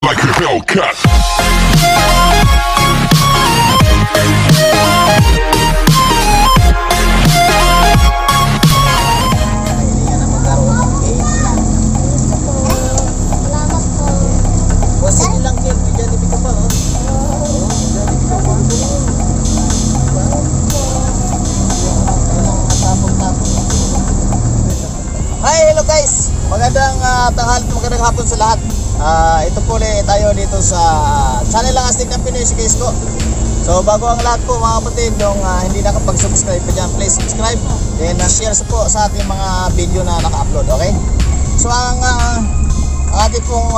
like a Hellcat. Magandang hapon sa lahat. Ito po ulit tayo dito sa channel lang Astig ng Pinoy, si Kesko. So bago ang lahat po mga kapatid, yung hindi nakapag-subscribe pa dyan, please subscribe. Then share po sa ating mga video na naka-upload, okay? So ang ating pong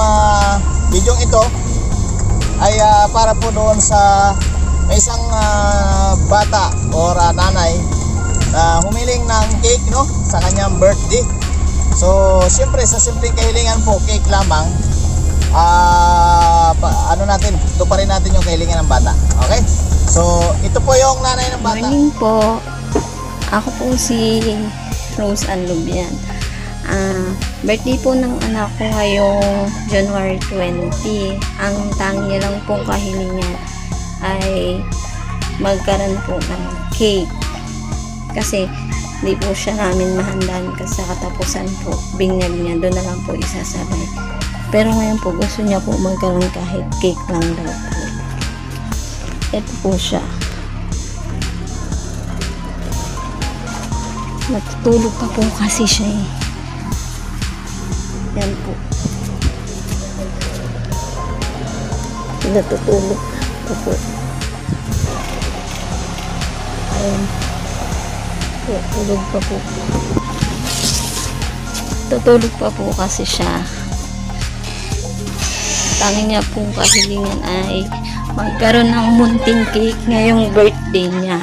video ito ay para po doon sa may isang bata or nanay na humiling ng cake, no, sa kanyang birthday. So, siyempre sa simpleng kahilingan po, cake lamang, tuparin natin yung kahilingan ng bata. Okay? So, ito po yung nanay ng bata. Morning po. Ako po si Rose Ann Lubian. Birthday po ng anak ko ngayong January 20. Ang tangi lang pong kahilingan ay magkaroon po ng cake. Kasi hindi po siya namin mahandaan kasi sa katapusan po, binyag niya, doon na lang po isasabay. Pero ngayon po, gusto niya po magkaroon kahit cake lang daw po. Ito po siya. Natutulog pa po kasi siya eh. Yan po. Natutulog pa po. Ayan. Tutulog pa po. Tutulog pa po kasi siya. Tanging niya pong kahilingan ay magkaroon ng munting cake ngayong birthday niya.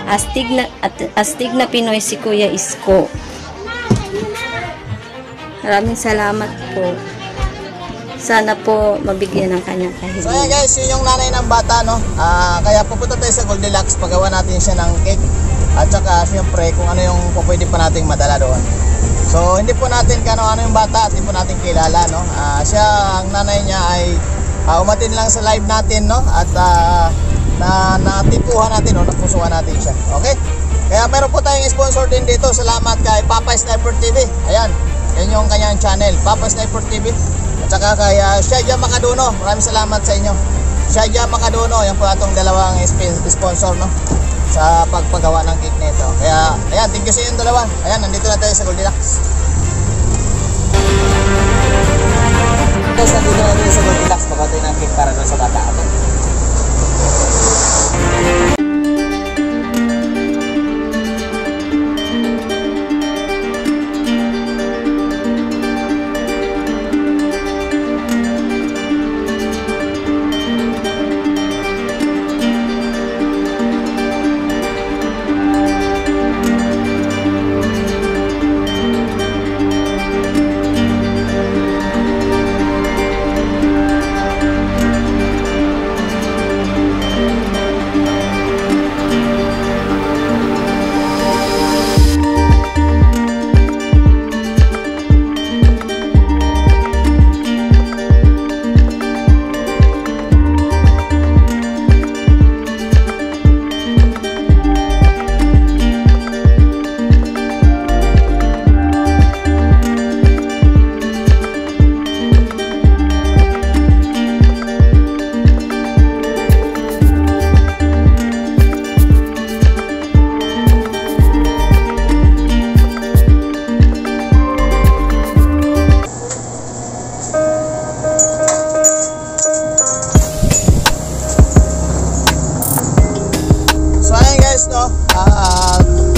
Astig na Pinoy si Kuya Isko. Maraming salamat po. Sana po mabigyan ng kanyang kahilingan. So ayan guys, yun yung nanay ng bata, no? Kaya pupunta tayo sa Goldilocks, pagawa natin siya ng cake. At saka siyempre kung ano yung pwede pa nating madala doon. So hindi po natin ano yung bata at hindi po natin kilala, no? Siya, ang nanay niya ay umatin lang sa live natin, no? At natipuhan natin, no? Napusuhan natin siya. Okay? Kaya meron po tayong sponsor din dito. Salamat kay Papa Sniper TV. Ayan, yan yung kanyang channel, Papa Sniper TV. At saka kay Shaja Makaduno. Maraming salamat sa inyo. Shaja Makaduno, yan po atong dalawang sponsor, no? Sa pagpagawa ng cake nito. Kaya, ayan, thank you sa inyong dalawa. Ayan, nandito na tayo sa Goldilocks. Guys, nandito na tayo sa Goldilocks. Pagawa tayo ng cake para doon sa bata. Okay?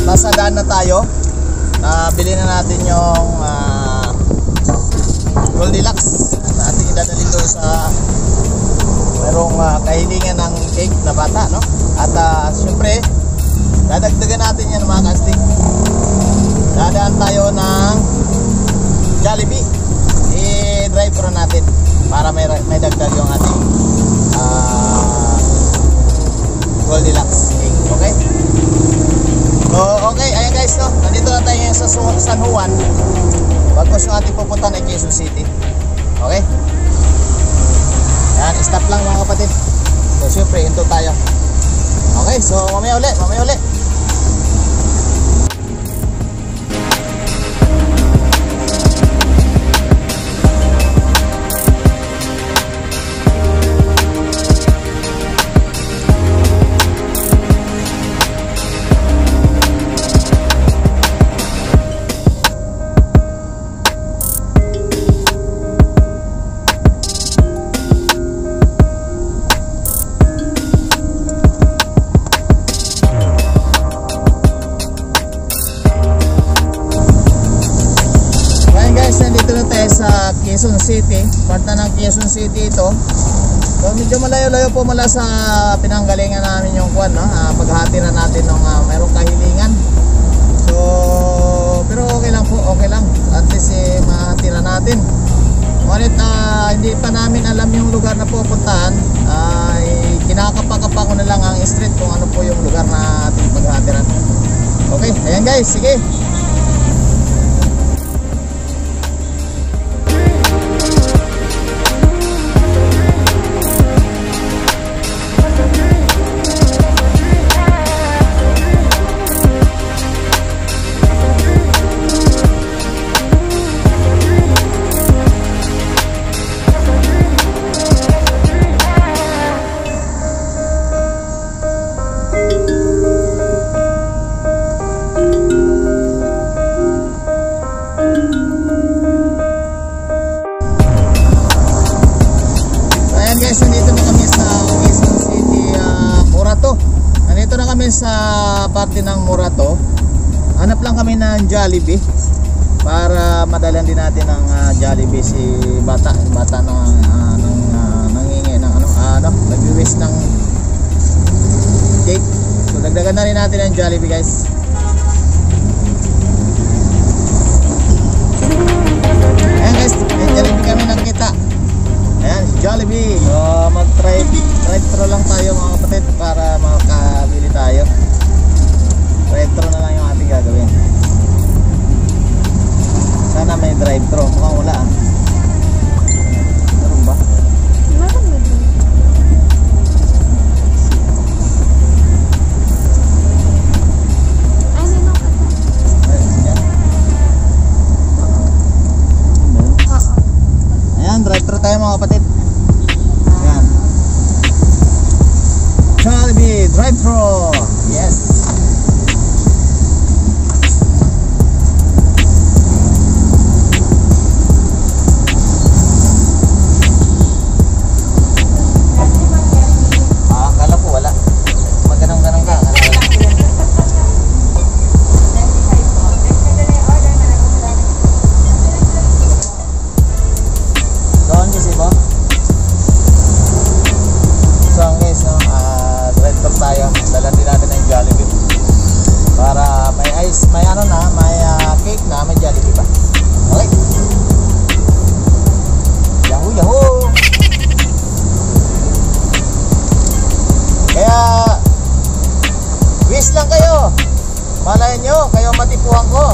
Nasa daan na tayo. Bili na natin yung Goldilocks na ating idadalhin doon sa merong kahilingan ng cake na bata, no? At siyempre dadagdagan natin yan mga kastig. Dadaan tayo ng Jollibee. I-drive-thru natin para may dagdag yung ating Goldilocks cake. Okay? So, okay, ayan guys, no? Nandito na tayo sa San Juan. Bagos yung ating pupunta na Quezon City. Okay? shortcut lang mga kapatid. So syempre hinto tayo. Okay, so mamaya uli. Sa Quezon City, part na ng Quezon City ito. So medyo malayo-layo po mula sa pinanggalingan namin yung kwan, no? Paghati na natin ng mayroong kahilingan. So pero okay lang po, okay lang. At least mahati na natin. Ngunit hindi pa namin alam yung lugar na pupuntahan. Kinakapa-kapa ko na lang ang street kung ano po yung lugar na ating paghatiran. Okay, ayan guys, sige. Sa parte ng Morato, hanap lang kami ng Jollibee para madalan din natin ng Jollibee si bata ng nangingi ng nag-wish ng cake. So dagdagan na rin natin ng Jollibee guys. Ayan guys, may Jollibee kami nakita. Ayan, Jollibee. So mag-drive-thru lang tayo mga kapatid para makabili tayo. Drive-thru na lang yung ating gagawin. Sana may drive-thru. Mukhang wala Meron ba? Meron ba? Ano na ka? Yan. Ayan, drive-thru tayo mga kapatid. Ayan. Jollibee drive-thru. Yes. Malay nyo, kayo matipuhan ko.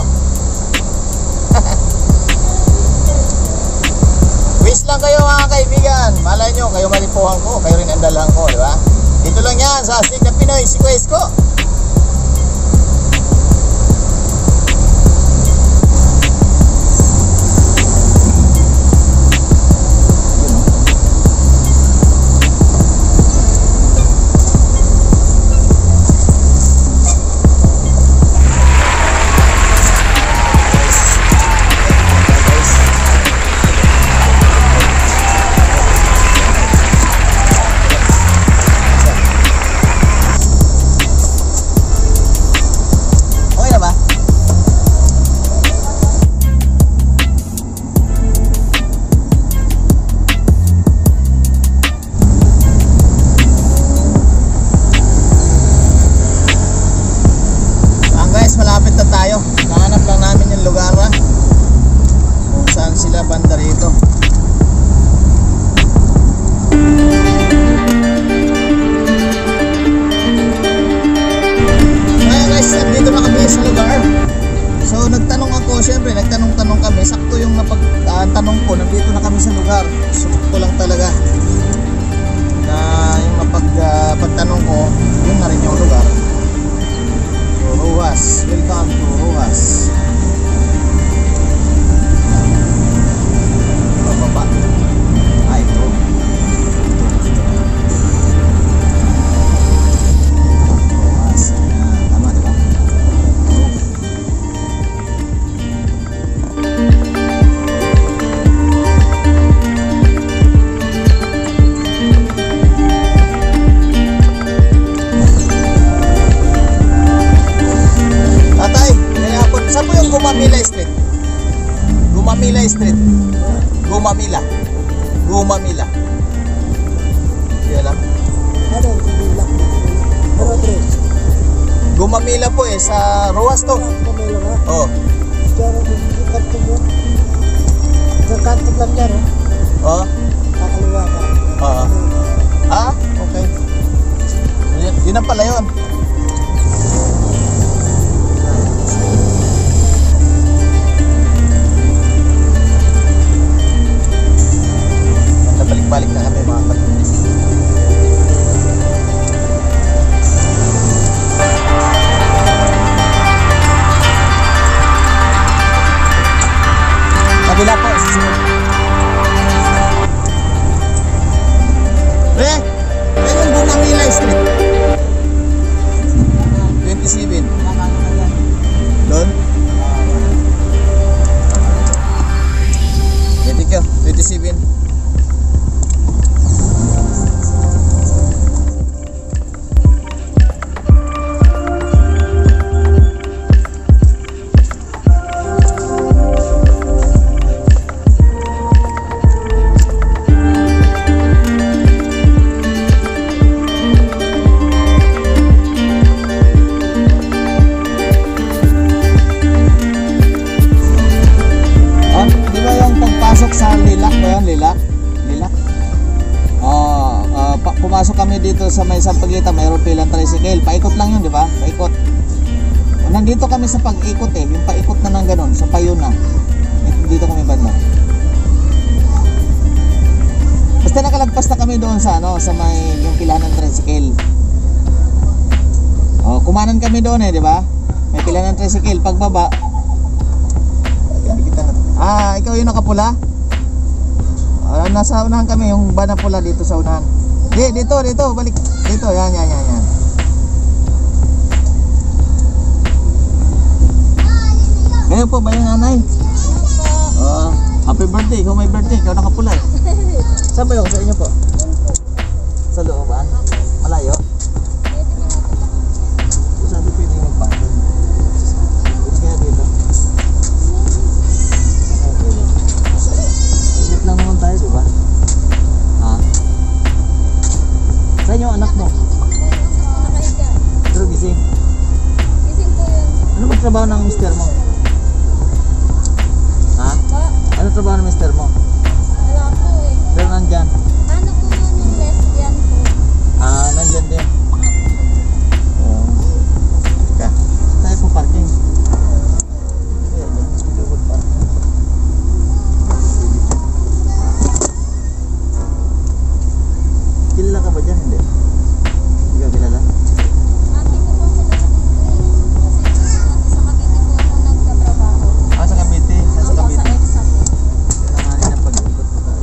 Wish lang kayo mga kaibigan. Malay nyo, kayo matipuhan ko. Kayo rin ang dalhan ko, di ba? Dito lang yan sa Astig na Pinoy, si Quezco. Tanong ko, nandito na kami sa lugar. Sumukto lang talaga. Hindi alam. Ano, Manila. Ano, Tres? Gumamila po eh, sa Ruas to. Manila nga. Oh. Diyan ako, kanto mo. Diyan kanto lang dyan, Oh. kakaliwa ka. Oo. Ah, okay. Yun na pala yun. Balik-balik na kami mga kapatid. Kabila po, susunod. Pre, meron Bumangila Street. 27. Doon? Thank you. 27. Sa Lilac ba yun? Lilac? Pumasok kami dito sa may Sampaguita, mayroon pilang tricycle. Paikot lang yun, di ba? Paikot. Nandito kami sa pag-ikot eh. Yung paikot na ng ganun, sa Payuna. Dito kami banda. Basta nakalagpas na kami doon sa ano, sa may yung pilahan ng tricycle. Kumanan kami doon eh, di ba? May pilahan ng tricycle. Pagbaba, ikaw yung nakapula? Nasa unahan kami, yung bana pula dito sa unahan. Dito, balik. Dito, yan. Ngayon po ba yung nanay? Happy birthday, ikaw may birthday, ikaw nakapula eh. Saan ba yun? Sa inyo po? Sa looban? Malayo? Sabi pwede magpatol. Kaya dito. Ulit lang naman tayo, diba? Ha? Saan yung anak mo? Pero gising? Gising po yun. Ano ba trabaho ng mister mo? Ha? Ano trabaho ng mister mo? Wala po eh. Pero nandyan? Ano po yun yung lesbian po? Nandyan din. Teka, tayo po parking. Kilala ka ba dyan? Hindi? Hindi ka kilala? Ate ko po sila dito eh. Kasi sa Cavite po ako nagtatrabaho. Sa Cavite? Sa Ako Cavite? sa EXA po. Kailangan na pag-ikot po tayo.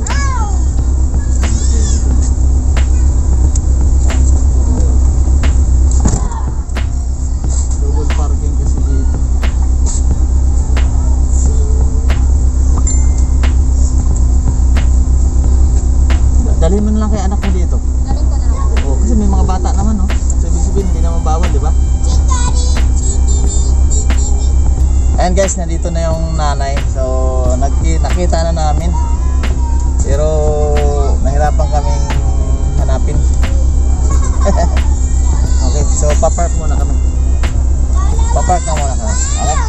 Double parking kasi dito. Dalhin mo na lang kay anak mo dito. Galing ko na lang po. Kasi may mga bata naman, no? So, ibig sabihin, hindi naman bawal, di ba? Ayan guys, nandito na yung nanay. So, nakita na namin. Pero, nahirapan kaming hanapin. Okay, so papark muna kami. Papark na muna kami. Okay?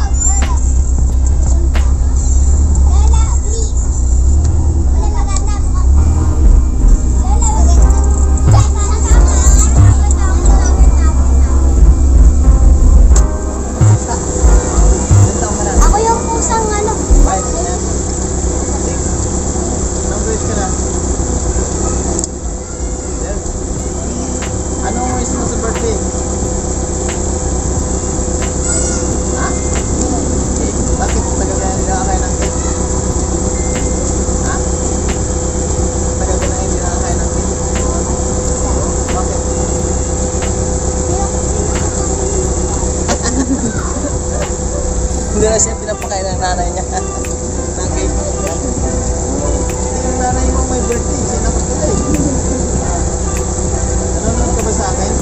Ako yung pusang ano. Bye. Anong grade ka na? Anong wish mo sa birthday? Ha? Bakit tagal na hindi nakakain ng cake? Ha? Tagal ka na hindi nakakain ng cake? Bakit? Hindi na siya pinapakain ng nanay niya ng cake. Hindi yung nanay mo may birthday, siya nakapila eh. Nanonood ka ba sa akin?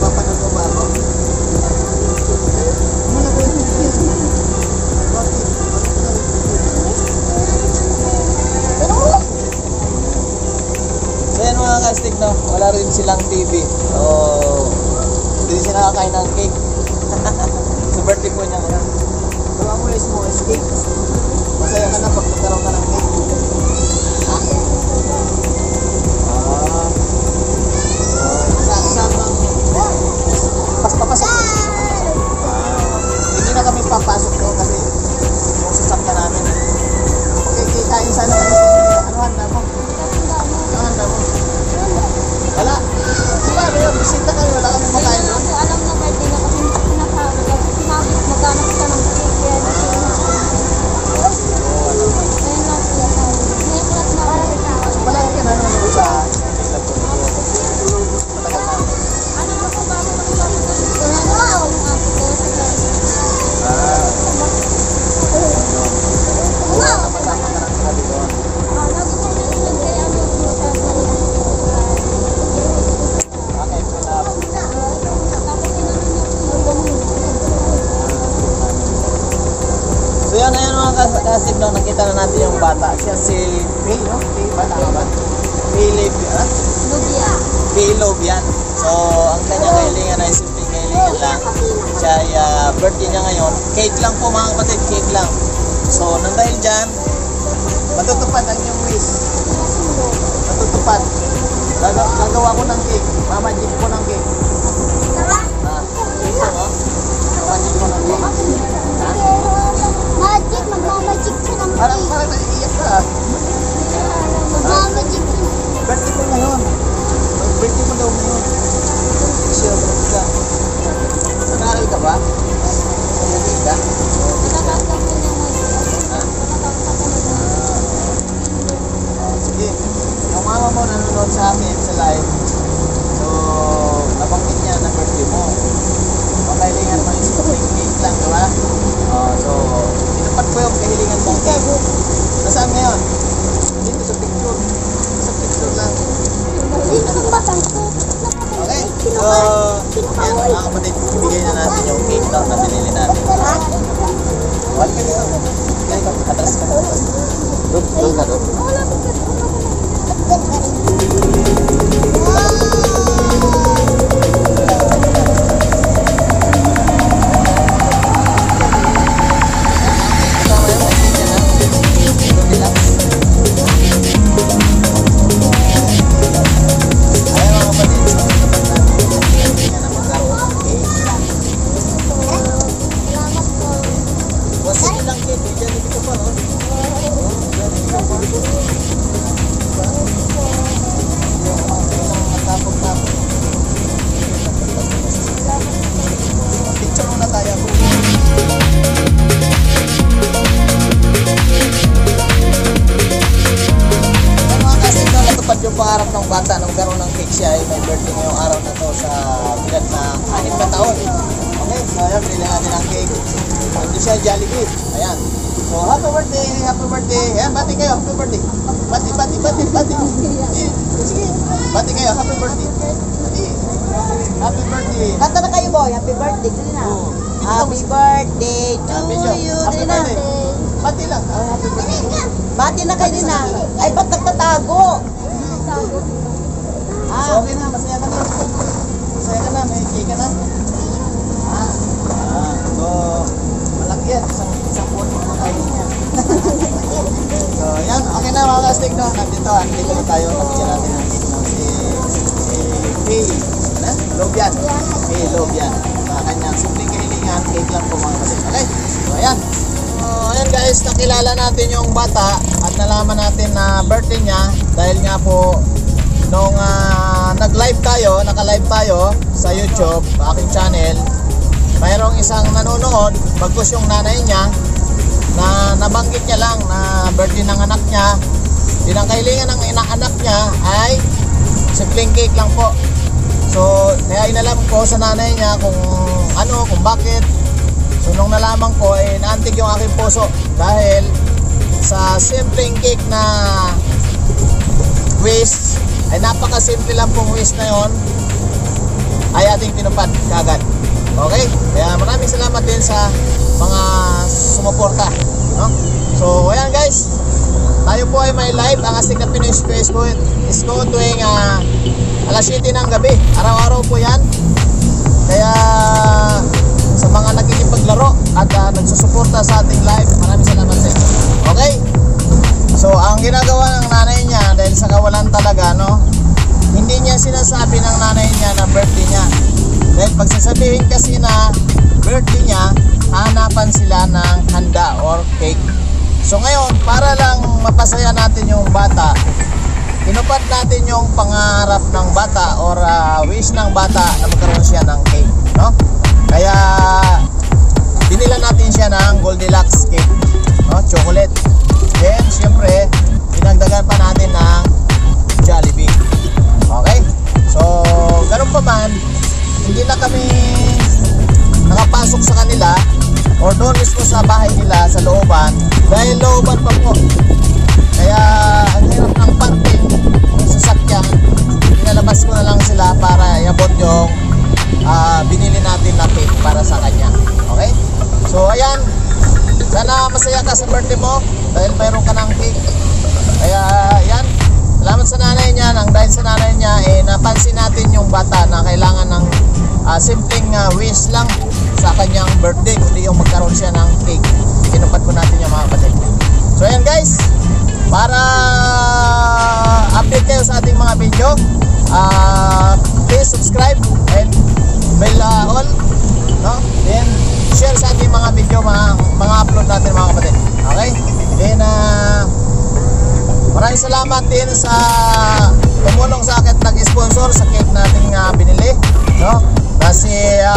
Papanood mo ba ako? Wala ko yung cake. Bakit? So yan mga mga kastig, no, wala rin silang TV. So, hindi siya nakakain ng cake. Sa birthday po niya ngayon. So, ang wish mo is cake. Masaya ka na pag magkaroon ka ng cake. Ha? Kasamang pas-papasok. Hindi na kami papasok doon kasi yung sasakyan namin. Okay, kain sana kami. Ano handa mo? Ano handa mo? Wala. Sabi yun, bisita kami, wala kami makain doon. Alam na birthday niya kasi sinabi maghanap ka ng cake. Kaya ayun lang sila tayo. Ngayon class na ako. Palagi ka na naman sa club ko. Matagal na. Ano ba kung bago magpapagod? Wala na ako yung ako ko sa tayo. Wala na masama ka ng sabi doon. Lagi ko nanonood kaya ako magpapagod. Okay, club. Tapos tinanong niya kung So yan, ayan mga kastig, no, nakita na natin yung bata. Siya si Phil, no? Phil ba? Tama ba? Philip, ha? Lubia. Philip yan. So, ang kanyang kahilingan ay simpleng kahilingan lang. Siya ay birthday niya ngayon. Cake lang po mga kapatid, cake lang. So, nang dahil dyan, matutupad ang iyong wish. Matutupad. Gagawa ko ng cake. Mamajig ko ng cake. Ha? Ito, no? Mamajig ko ng cake. Ha? Magic, magmamagic ka ng Parang naiiyak ka. Magmamagic ka. Birthday ko ngayon. Birthday mo daw ngayon. Siya, birthday ka. Nag-aaral ka ba? Nag-aaral ka? Sige. Yung mama mo nanonood sa amin sa live. So, nabanggit niya na birthday mo. Makahilingan naman yung simpleng cake lang, diba? So, tinupad ko yung kahilingan mong cake. Nasaan ngayon? Dito sa picture. Sa picture lang. Okay, so, yan mga kapatid, ibigay na natin yung cake na binili natin. Wala ka dito. Ganito, atras ka. Doon ka doon. Pangarap ng bata nung karoon ng cake siya ay may birthday ngayong araw na to sa edad na 6 na taon. Okay, so ayan, bilhin natin ang cake. Ito siya, Jollibee. Ayan. So, happy birthday, happy birthday. Ayan, bati kayo, happy birthday. Bati. Sige, bati kayo, happy birthday. Bati. Happy birthday. Kanta na kayo, boy. Happy birthday. Dali na. Oh. Happy birthday to you. Happy Dali na. birthday. Bati lang. Happy birthday. Bati na kayo din na. Ay, ba't nagtatago? So, okay na, masaya ka na. Masaya ka na, may cake ka na. So, malaki yan. Isang buwan mo makain niya. So, yan. Okay na mga kastig, no? Nandito na tayo. Nabigyan natin ng cake, no? Si Lobian. Lobian. Kanyang simpleng kahilingan, cake lang po mga kastig. Okay? So, ayan. So, ayan guys, nakilala natin yung bata at nalaman natin na birthday niya dahil nga po nung naka-live tayo sa YouTube, aking channel, mayroong isang nanonood, bagkus yung nanay niya na nabanggit niya lang na birthday ng anak niya. Ang kahilingan ng anak niya ay simpleng cake lang po. So, kaya inalam ko sa nanay niya kung bakit. So, nung nalaman ko, naantig yung aking puso dahil sa simpleng cake na wish, ay napakasimple lang pong wish na yon ay ating tinupad kagad. Okay? Kaya maraming salamat din sa mga sumuporta, no? So, ayan guys. tayo po ay may live ang Astig na Pinoy Isko tuwing alas 7 ng gabi. Araw-araw po yan. Kaya sa mga nakikipaglaro at nagsusuporta sa ating live, maraming salamat sa inyo. Okay? So ang ginagawa ng nanay niya, dahil sa kawalan talaga, no, hindi niya sinasabi ng nanay niya na birthday niya. Dahil pagsasabihin kasi na birthday niya, hanapan sila ng handa or cake. So ngayon, para lang mapasaya natin yung bata, tinupad natin yung pangarap ng bata or wish ng bata na magkaroon siya ng cake, no? Kaya binila natin siya ng Goldilocks cake, no? Chocolate. Then siyempre, dinagdagan pa natin ng Jollibee. Okay? So, ganun pa man, hindi na kami nakapasok sa kanila or doon mismo sa bahay nila sa looban dahil looban pa po. Kaya ang hirap ng parking ng sasakyan, pinalabas ko na lang sila para iabot yung binili natin na cake para sa kanya. Okay? So ayan, sana masaya ka sa birthday mo dahil mayroon ka ng cake. Kaya yan, salamat sa nanay niya. Nang dahil sa nanay niya, napansin natin yung bata na kailangan ng simpleng wish lang sa kanyang birthday, kundi yung magkaroon siya ng cake. Tinupad po natin yung mga kapatid. So ayan guys, para update kayo sa ating mga video, please subscribe and bell all, no? Then share sa ating mga video, mga upload natin mga kapatid. Okay? Then maraming salamat din sa tumulong sa akin nag-sponsor sa cake natin binili, no? Si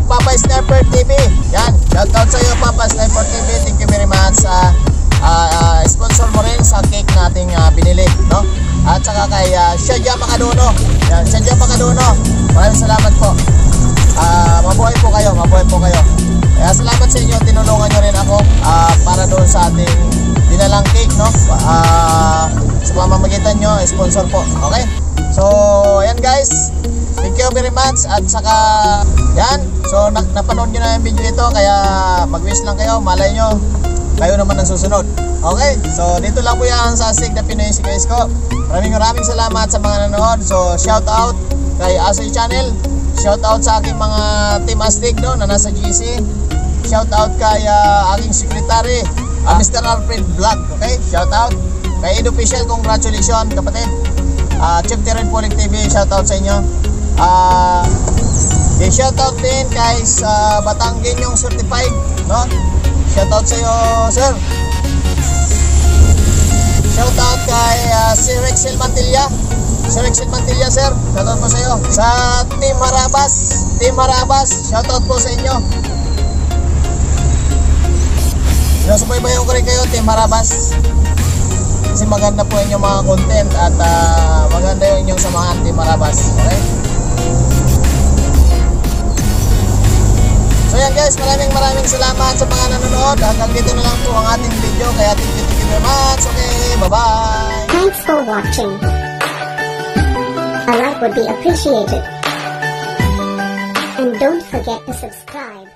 Papa Sniper TV. Yan, shoutout sa iyo Papa Sniper TV. Thank you very much. Sponsor mo rin sa cake nating binili, no? At saka kay Shadja Makadono. Yan, Shadja Makadono. Maraming salamat po. Mabuhay po kayo, mabuhay po kayo. Kaya salamat sa inyo, tinulungan nyo rin ako para doon sa ating dinalang cake, no? Sa pamamagitan nyo, sponsor po. Okay? So, ayan guys. Thank you very much. At saka, yan. So, napanood nyo na yung video ito. Kaya, mag-wish lang kayo. Malay nyo, kayo naman ang susunod. Okay? So, dito lang po yan sa Astig na Pinoy Isko. Maraming salamat sa mga nanonood. So, shout out kay Asoy Channel. Shout out sa aking mga Team Astig, no, na nasa GC. Shout out kay aking secretary, Mr. Alfred Vlog. Okay? Shout out. Kay Ed Official, congratulations kapatid. Chief Terren Poling TV, shout out sa inyo. Shout out din kay Batanggen yung certified, no? Shout out sa iyo, sir. Shout out kay si Rexel Mantilla. Si Rexel Mantilla, sir. Shout out po sa iyo. Sa Team Harabas, shout out po sa inyo. Sinusubaybayan ko rin kayo, Team Harabas. Kasi maganda po inyong mga content at maganda yung inyong samahan, Team Harabas. Okay? So yan guys, maraming salamat sa mga nanonood. Hanggang dito na lang po ang ating video. Kaya thank you very much. Okay, bye-bye. Thanks for watching. A like would be appreciated. And don't forget to subscribe.